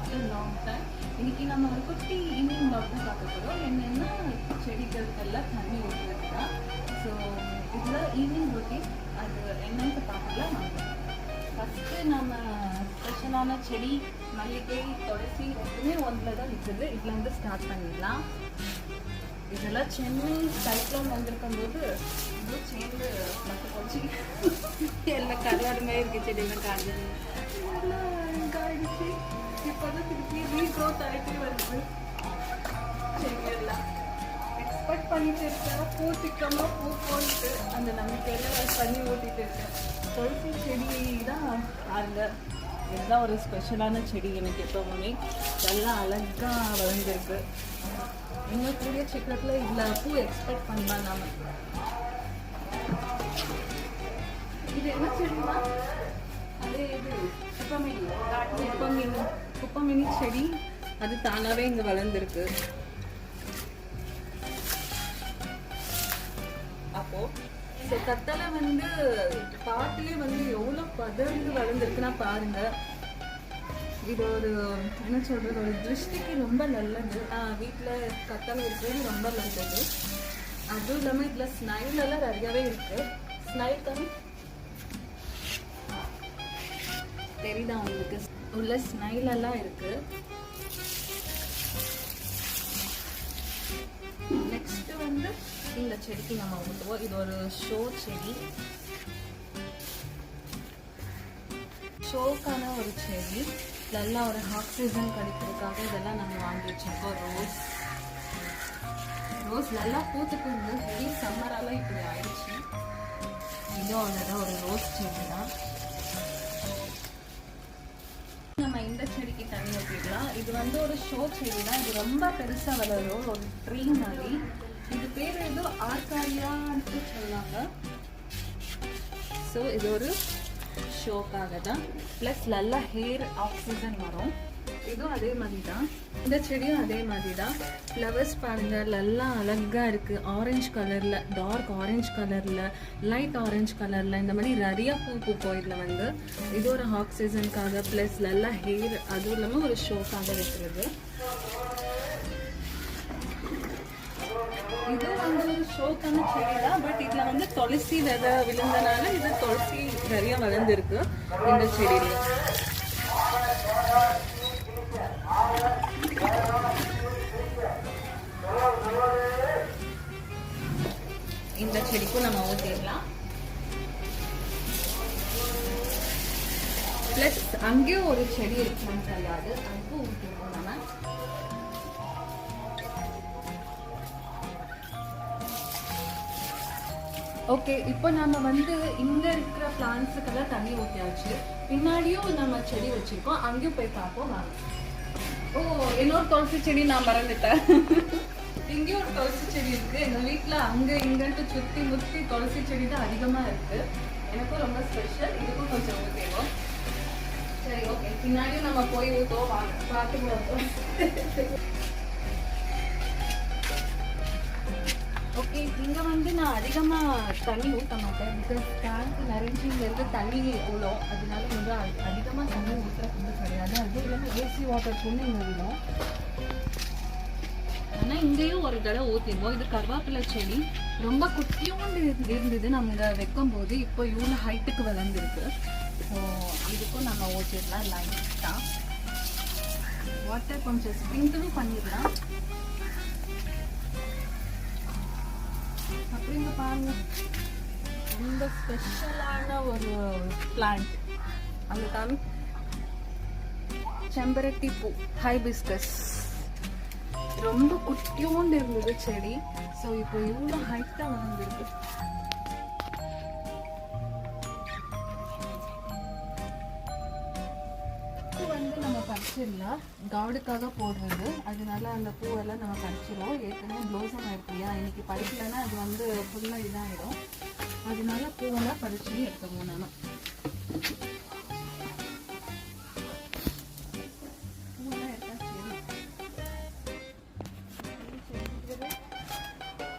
After long time இன்னைக்கு நம்ம ஒரு குட்டி ஈவினிங் வ்ளாக் தான் பார்க்க போகிறோம். என்னென்னா செடிகளுக்கெல்லாம் தண்ணி ஊற்றுறது தான். ஸோ இதில் ஈவினிங் ரொட்டீன் அது என்னன்னு பார்க்கலாம். ஃபஸ்ட்டு நம்ம ஸ்பெஷலான செடி மல்லிகை துளசி ரெண்டுமே ஒன்றில் தான் இருக்குது. இதில் வந்து ஸ்டார்ட் பண்ணிடலாம். இதெல்லாம் சென்னை சைக்ளோன் வந்திருக்கும் போது இதுவும் சேர்ந்து மற்ற போச்சு. எல்லாம் கருவாடுமே இருக்குது, செடியெல்லாம் காய்ஞ்சது காய்ச்சி இப்போ தான் திருப்பி ரீக்ரோத் ஆகிட்டே வருது. செடியெல்லாம் எக்ஸ்பெக்ட் பண்ணிட்டு இருக்கேன். பூ திக்கமாக பூ போட்டு அந்த நம்பிக்கையில் தண்ணி ஊற்றிட்டு இருக்கேன். துளசி செடி தான் பாருங்க, இதுதான் ஒரு ஸ்பெஷலான செடி. எனக்கு எப்போவுமே நல்லா அழகாக வளர்ந்துருக்கு. இன்னும் கூடிய சீக்கிரத்தில் இதில் பூ எக்ஸ்பெக்ட் பண்ணலாம். நாம இது என்ன செடினா அதே இது குப்பமினி செடி. அது தானாகவே இங்கே வளர்ந்துருக்கு. அப்போ இந்த கத்தலை வந்து பாட்டிலே வந்து எவ்வளோ பதர்ந்து வளர்ந்துருக்குன்னா பாருங்க. இது ஒரு என்ன சொல்கிறது, ஒரு திருஷ்டிக்கு ரொம்ப நல்லது. வீட்டில் கத்தலை இருக்கிறது ரொம்ப நல்லது. அதுவும் இல்லாமல் இதில் ஸ்னைலெல்லாம் நிறையாவே இருக்குது. ஸ்னைல் தான் தெரியுதா உங்களுக்கு? உள்ள ஸ்னைலெல்லாம் இருக்குது. நெக்ஸ்ட்டு வந்து இந்த செடிக்கு நம்ம ஊற்றுவோம். இது ஒரு ஷோ செடி, ஷோக்கான ஒரு செடி. நல்லா ஒரு ஆக்சிஜன் கிடைக்கிறதுக்காக இதெல்லாம் நம்ம வாங்கி வச்சிருக்கோம். ரோஸ் நல்லா பூத்துக்கு இருந்து ஹெவி சம்மரால இப்படி ஆயிடுச்சு. இதுவும் அவ்வளோதான், ஒரு ரோஸ் செடி தான். நம்ம இந்த செடிக்கு தண்ணி ஊற்றிடலாம். இது வந்து ஒரு ஷோ செடி தான். இது ரொம்ப பெருசாக வளரும், ஒரு ட்ரீ மாதிரி. இது பேர் ஏதோ ஆர்காரியான்னு சொல்லுவாங்க. ஸோ இது ஒரு ஷோக்காக தான். ப்ளஸ் நல்லா ஹேர் ஆக்சிஜன் வரும். இதுவும் அதே மாதிரி தான். இந்த செடியும் அதே மாதிரி தான். ஃப்ளவர்ஸ் பாருங்கள், நல்லா அழகாக இருக்குது. ஆரஞ்சு கலரில், டார்க் ஆரஞ்சு கலரில், லைட் ஆரஞ்சு கலரில், இந்த மாதிரி நிறையா பூ பூக்கும். இதில் வந்து இது ஒரு ஆக்சிஜனுக்காக, ப்ளஸ் நல்லா ஹேர், அதுவும் இல்லாமல் ஒரு ஷோக்காக வைக்கிறது. இது வந்து ஒரு ஷோக்கான செடி தான். பட் இதில் வந்து துளசி விதை விழுந்தனால இது துளசி நிறைய வளர்ந்துருக்கு இந்த செடியில. இந்த செடிக்கும் நம்ம ஊற்றிடலாம். பிளஸ் அங்கேயும் ஒரு செடி இருக்குன்னு தெரியாது, அதுக்கும் ஊற்றிடுவோம் நம்ம. ஓகே, இப்போ நம்ம வந்து இங்கே இருக்கிற பிளான்ஸுக்கெல்லாம் தண்ணி ஊற்றியாச்சு. பின்னாடியும் நம்ம செடி வச்சுருக்கோம், அங்கேயும் போய் பார்ப்போம் வாங்க. ஓ, இன்னொரு துளசி செடி நான் மறந்துட்டேன். இங்கேயும் ஒரு துளசி செடி இருக்குது. எங்கள் வீட்டில் அங்கே இங்கன்ட்டு சுற்றி முற்றி துளசி செடி தான் அதிகமாக இருக்குது. எனக்கும் ரொம்ப ஸ்பெஷல். இதுக்கும் கொஞ்சம் ஊற்றிடுவோம். சரி, ஓகே, பின்னாடியும் நம்ம போய் ஊற்றுவோம் வாங்க, பார்த்துக்குவோம். ஓகே, இங்கே வந்து நான் அதிகமாக தண்ணி ஊற்ற மாட்டேன். பிகாஸ் டேங்க் நிறைஞ்சி இங்கேருந்து தண்ணி விழும். அதனால வந்து அதிகமாக தண்ணி ஊற்றுறது கிடையாது. அது இல்லாமல் ஏசி வாட்டர் கொண்டு இங்கே விழும். ஆனால் இங்கேயும் ஒரு தடவை ஊற்றிடுவோம். இது கருவேப்பிலை செடி ரொம்ப குட்டியோண்டு இருந்தது நம்ம இதை வைக்கும் போது. இப்போ இவ்வளோ ஹைட்டுக்கு வளர்ந்துருக்கு. ஸோ இதுக்கும் நம்ம ஊற்றிடலாம். லைட்டாக வாட்டர் கொஞ்சம் ஸ்ப்ரிங்கிளும் பண்ணிடலாம். அப்படிங்க பாருங்க, ரொம்ப ஸ்பெஷலான ஒரு பிளான்ட். அந்த தான் செம்பருத்தி பூ, ஹைபிஸ்கஸ். ரொம்ப குட்டியோண்டு இருந்தது செடி. ஸோ இப்போ இவ்வளோ ஹைட்டாக வளர்ந்துருக்கு. பூ வந்து நம்ம பறிச்சிடலாம், கார்டுக்காக போடுறது. அதனால அந்த பூவெல்லாம் நம்ம பறிச்சிடுவோம். ஏற்கனவே ப்ளோசம் ஆகிருக்கியா, இன்னைக்கு பறிக்கலைன்னா அது வந்து ஃபுல்லாக இதாகிடும். அதனால பூவெல்லாம் பறிச்சு எடுத்துக்குவோம். நம்ம பூவெல்லாம் எடுத்தாச்சு.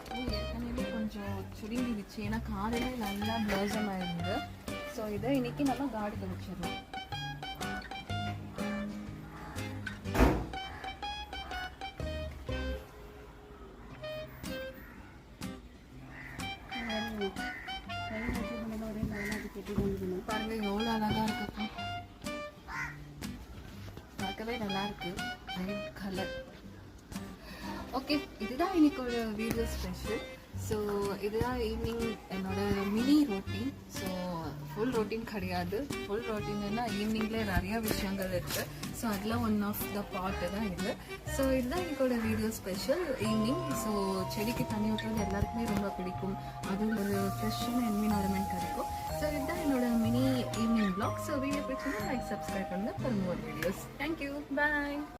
பூ ஏற்கனவே கொஞ்சம் சுருங்கிடுச்சு, ஏன்னா காலையில் நல்லா ப்ளோசம் ஆகிருந்தது. ஸோ இதை இன்னைக்கு நம்ம கார்டுக்கு வச்சிடலாம். பாருங்க எவ்வளோ அழகா இருக்கு, பார்க்கவே நல்லா இருக்கு, ரெட் கலர். ஓகே, இதுதான் இன்னைக்கு ஒரு வீடியோ ஸ்பெஷல். ஸோ இதுதான் ஈவினிங் என்னோட mini routine. So full routine கிடையாது, ஃபுல் ரொட்டீன்னா ஈவினிங்லேயே நிறைய விஷயங்கள் இருக்குது. ஸோ அதில் ஒன் ஆஃப் த பார்ட்டு தான் இது. ஸோ இதுதான் இன்னைக்கோட வீடியோ ஸ்பெஷல் ஈவினிங். ஸோ செடிக்கு தண்ணி ஊற்றுறது எல்லாருக்குமே ரொம்ப பிடிக்கும், அதுவும் ஒரு ஃப்ரெஷ்ஷான என்விரான்மெண்ட் கிடைக்கும். ஸோ இதுதான் என்னோட mini evening vlog. So video பிடிச்சிருந்தா லைக், சப்ஸ்கிரைப் பண்ணுங்கள் for more videos. Thank you, bye.